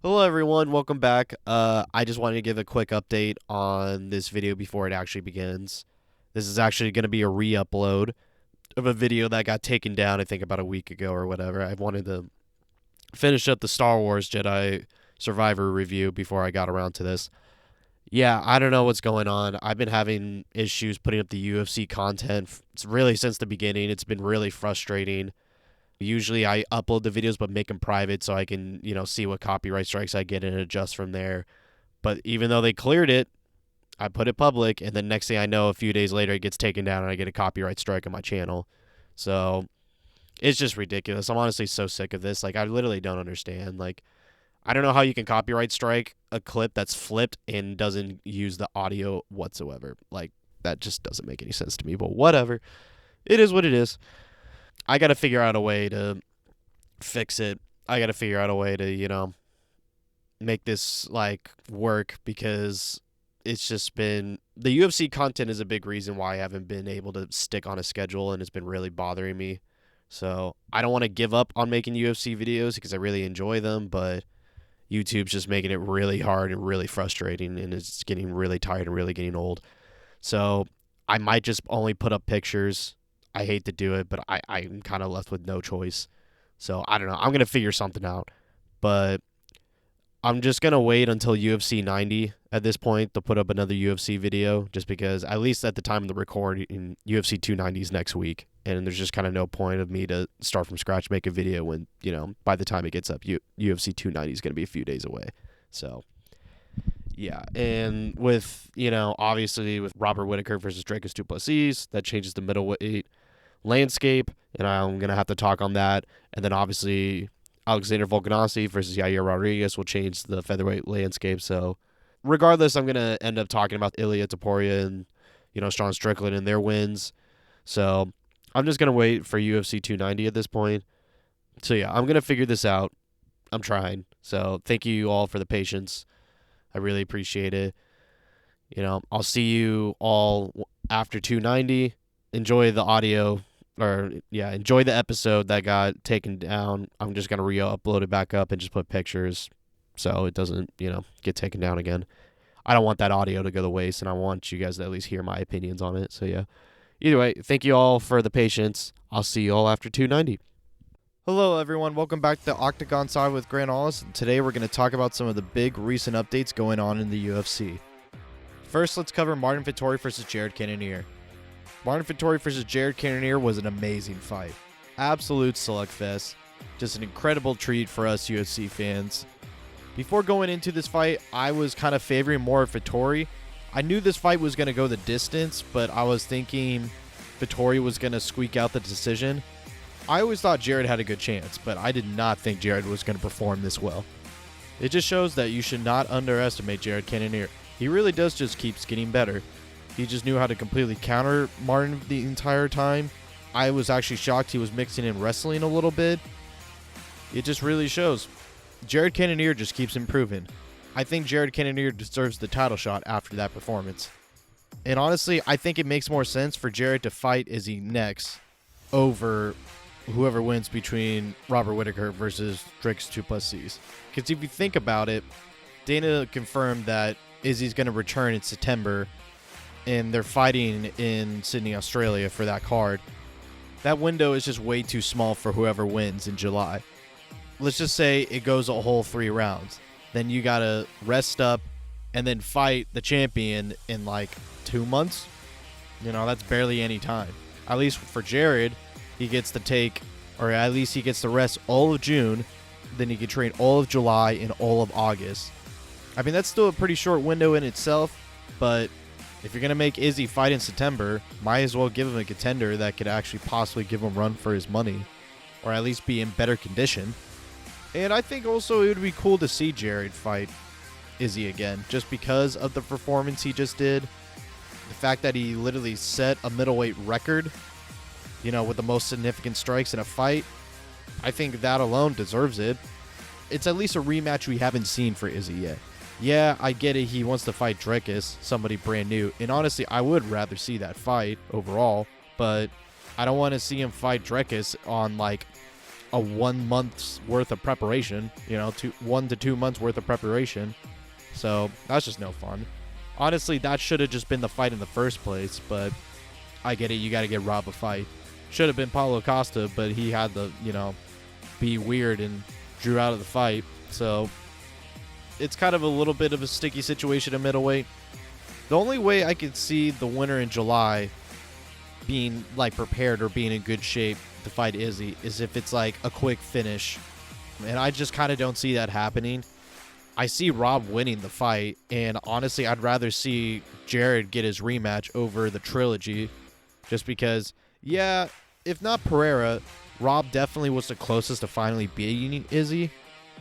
Hello everyone, welcome back. I just wanted to give a quick update on this video before it actually begins. This is actually going to be a re-upload of a video that got taken down, I think about a week ago or whatever. I wanted to finish up the Star Wars Jedi Survivor review before I got around to this. Yeah, I don't know what's going on. I've been having issues putting up the UFC content. It's really since the beginning. It's been really frustrating. Usually I upload the videos but make them private so I can, see what copyright strikes I get and adjust from there. But even though they cleared it, I put it public, and then next thing I know, a few days later, it gets taken down and I get a copyright strike on my channel. So it's just ridiculous. I'm honestly so sick of this. Like, I literally don't understand. Like, I don't know how you can copyright strike a clip that's flipped and doesn't use the audio whatsoever. Like, that just doesn't make any sense to me, but whatever. It is what it is. I got to figure out a way to fix it. I got to figure out a way to, make this work, because it's just been the UFC content is a big reason why I haven't been able to stick on a schedule, and it's been really bothering me. So I don't want to give up on making UFC videos because I really enjoy them, but YouTube's just making it really hard and really frustrating, and it's getting really tired and really getting old. So I might just only put up pictures. I hate to do it, but I'm kind of left with no choice. So I don't know. I'm going to figure something out. But I'm just going to wait until UFC 90 at this point to put up another UFC video, just because at least at the time of the recording, UFC 290 is next week. And there's just kind of no point of me to start from scratch, make a video when, by the time it gets up, UFC 290 is going to be a few days away. So yeah, and with, obviously with Robert Whittaker versus Dricus Du Plessis, that changes the middleweight landscape, and I'm going to have to talk on that. And then obviously Alexander Volkanovski versus Yair Rodriguez will change the featherweight landscape. So regardless, I'm going to end up talking about Ilia Topuria and, Sean Strickland and their wins. So I'm just going to wait for UFC 290 at this point. So yeah, I'm going to figure this out. I'm trying. So thank you all for the patience. I really appreciate it. I'll see you all after 290. Enjoy the audio, enjoy the episode that got taken down. I'm just going to re-upload it back up and just put pictures so it doesn't, get taken down again. I don't want that audio to go to waste, and I want you guys to at least hear my opinions on it. So yeah. Either way, thank you all for the patience. I'll see you all after 290. Hello, everyone. Welcome back to the Octagon Side with Grant Allis. Today, we're going to talk about some of the big recent updates going on in the UFC. First, let's cover Marvin Vettori versus Jared Cannonier. Marvin Vettori versus Jared Cannonier was an amazing fight. Absolute slugfest. Just an incredible treat for us UFC fans. Before going into this fight, I was kind of favoring more of Vettori. I knew this fight was going to go the distance, but I was thinking Vettori was going to squeak out the decision. I always thought Jared had a good chance, but I did not think Jared was going to perform this well. It just shows that you should not underestimate Jared Cannonier. He really does just keeps getting better. He just knew how to completely counter Martin the entire time. I was actually shocked he was mixing in wrestling a little bit. It just really shows. Jared Cannonier just keeps improving. I think Jared Cannonier deserves the title shot after that performance. And honestly, I think it makes more sense for Jared to fight Izzy next over whoever wins between Robert Whittaker versus Dricus Du Plessis. Because if you think about it, Dana confirmed that Izzy's going to return in September, and they're fighting in Sydney, Australia for that card. That window is just way too small for whoever wins in July. Let's just say it goes a whole 3 rounds. Then you got to rest up and then fight the champion in 2 months. That's barely any time. At least for Jared, he gets to take, or at least he gets to rest all of June. Then he can train all of July and all of August. I mean, that's still a pretty short window in itself, but if you're going to make Izzy fight in September, might as well give him a contender that could actually possibly give him a run for his money, or at least be in better condition. And I think also it would be cool to see Jared fight Izzy again, just because of the performance he just did. The fact that he literally set a middleweight record, with the most significant strikes in a fight, I think that alone deserves it. It's at least a rematch we haven't seen for Izzy yet. Yeah, I get it, he wants to fight Dricus, somebody brand new, and honestly, I would rather see that fight overall, but I don't want to see him fight Dricus on a 1 month's worth of preparation, 1 to 2 months worth of preparation. So that's just no fun. Honestly, that should have just been the fight in the first place, but I get it. You got to get Rob a fight. Should have been Paulo Costa, but he had to, be weird and drew out of the fight. So it's kind of a little bit of a sticky situation at middleweight. The only way I could see the winner in July being prepared or being in good shape to fight Izzy is if it's a quick finish. And I just kind of don't see that happening. I see Rob winning the fight, and honestly, I'd rather see Jared get his rematch over the trilogy, just because, if not Pereira, Rob definitely was the closest to finally beating Izzy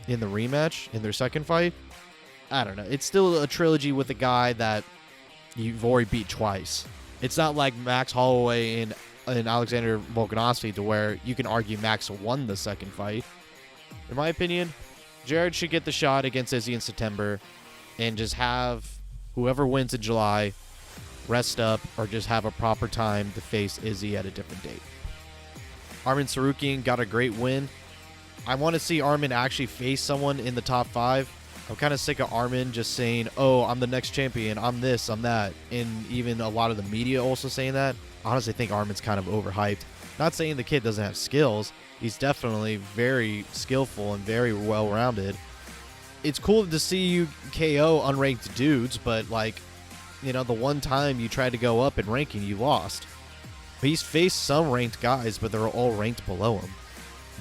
in the rematch in their second fight. I don't know. It's still a trilogy with a guy that you've already beat twice. It's not like Max Holloway and Alexander Volkanovski to where you can argue Max won the second fight. In my opinion, Jared should get the shot against Izzy in September and just have whoever wins in July rest up or just have a proper time to face Izzy at a different date. Arman Tsarukyan got a great win. I want to see Arman actually face someone in the top 5. I'm kind of sick of Arman just saying, oh, I'm the next champion, I'm this, I'm that, and even a lot of the media also saying that. I honestly think Arman's kind of overhyped. Not saying the kid doesn't have skills. He's definitely very skillful and very well-rounded. It's cool to see you KO unranked dudes, but the one time you tried to go up in ranking, you lost. But he's faced some ranked guys, but they're all ranked below him.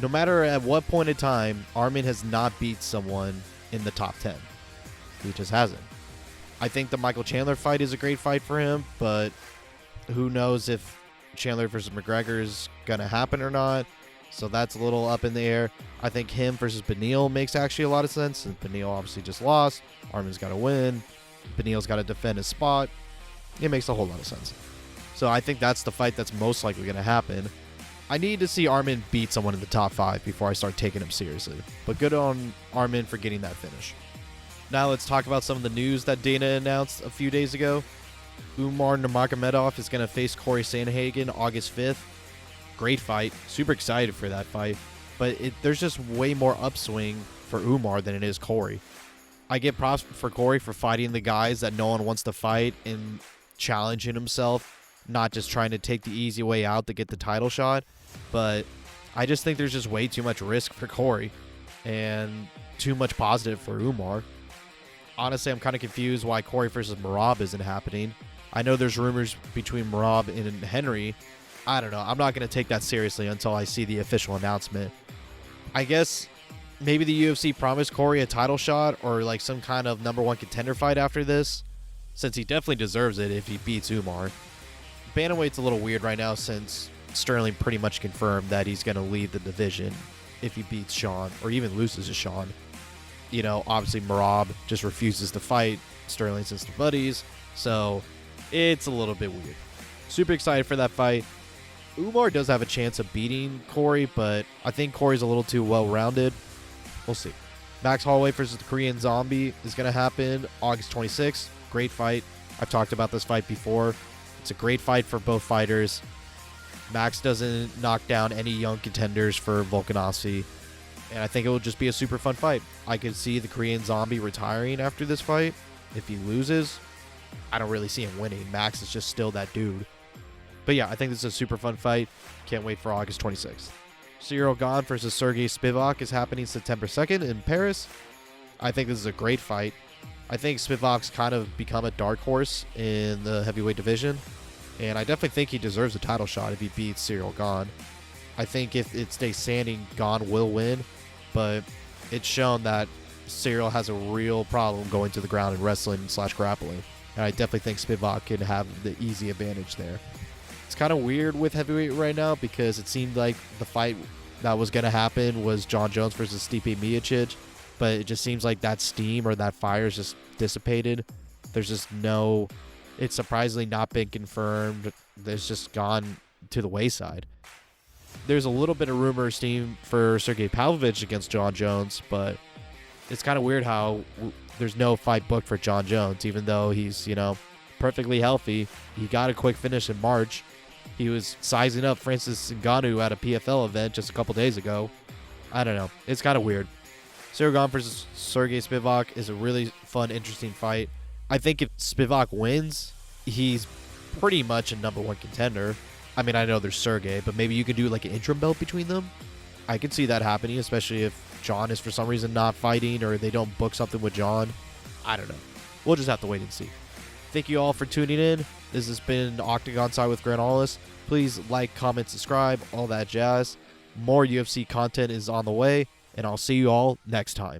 No matter at what point in time, Arman has not beat someone in the top 10. He just hasn't. I think the Michael Chandler fight is a great fight for him, but who knows if Chandler versus McGregor is going to happen or not. So that's a little up in the air. I think him versus Beneil makes actually a lot of sense. And Beneil obviously just lost. Arman's got to win. Beneil's got to defend his spot. It makes a whole lot of sense. So I think that's the fight that's most likely going to happen. I need to see Arman beat someone in the top 5 before I start taking him seriously. But good on Arman for getting that finish. Now let's talk about some of the news that Dana announced a few days ago. Umar Nurmagomedov is going to face Corey Sandhagen August 5th. Great fight. Super excited for that fight. But there's just way more upswing for Umar than it is Corey. I get props for Corey for fighting the guys that no one wants to fight and challenging himself, not just trying to take the easy way out to get the title shot. But I just think there's just way too much risk for Corey and too much positive for Umar. Honestly, I'm kind of confused why Corey versus Merab isn't happening. I know there's rumors between Merab and Henry. I don't know. I'm not going to take that seriously until I see the official announcement. I guess maybe the UFC promised Corey a title shot or some kind of number 1 contender fight after this, since he definitely deserves it if he beats Umar. Bantamweight's a little weird right now since Sterling pretty much confirmed that he's going to lead the division if he beats Sean or even loses to Sean. Obviously Merab just refuses to fight Sterling since they're buddies, so it's a little bit weird. Super excited for that fight. Umar does have a chance of beating Corey, but I think Corey's a little too well-rounded. We'll see. Max Holloway versus the Korean Zombie is going to happen August 26th. Great fight. I've talked about this fight before. It's a great fight for both fighters. Max doesn't knock down any young contenders for Volkanovski, and I think it will just be a super fun fight. I could see the Korean Zombie retiring after this fight. If he loses, I don't really see him winning. Max is just still that dude. But yeah, I think this is a super fun fight. Can't wait for August 26th. Cyril Gane versus Sergey Spivak is happening September 2nd in Paris. I think this is a great fight. I think Spivak's kind of become a dark horse in the heavyweight division, and I definitely think he deserves a title shot if he beats Cyril Gane. I think if it stays standing, Gane will win, but it's shown that Cyril has a real problem going to the ground and wrestling / grappling, and I definitely think Spivak can have the easy advantage there. It's kind of weird with heavyweight right now because it seemed like the fight that was going to happen was John Jones versus Stipe Miocic, but it just seems like that steam or that fire is just dissipated. There's just it's surprisingly not been confirmed. It's just gone to the wayside. There's a little bit of rumor steam for Sergey Pavlovich against John Jones, but it's kind of weird how there's no fight booked for John Jones, even though he's, perfectly healthy. He got a quick finish in March. He was sizing up Francis Ngannou at a PFL event just a couple days ago. I don't know. It's kind of weird. Siragan versus Sergey Spivak is a really fun, interesting fight. I think if Spivak wins, he's pretty much a number one contender. I mean, I know there's Sergey, but maybe you could do like an interim belt between them. I could see that happening, especially if John is for some reason not fighting or they don't book something with John. I don't know. We'll just have to wait and see. Thank you all for tuning in. This has been Octagon Side with Grant Hollis. Please like, comment, subscribe, all that jazz. More UFC content is on the way, and I'll see you all next time.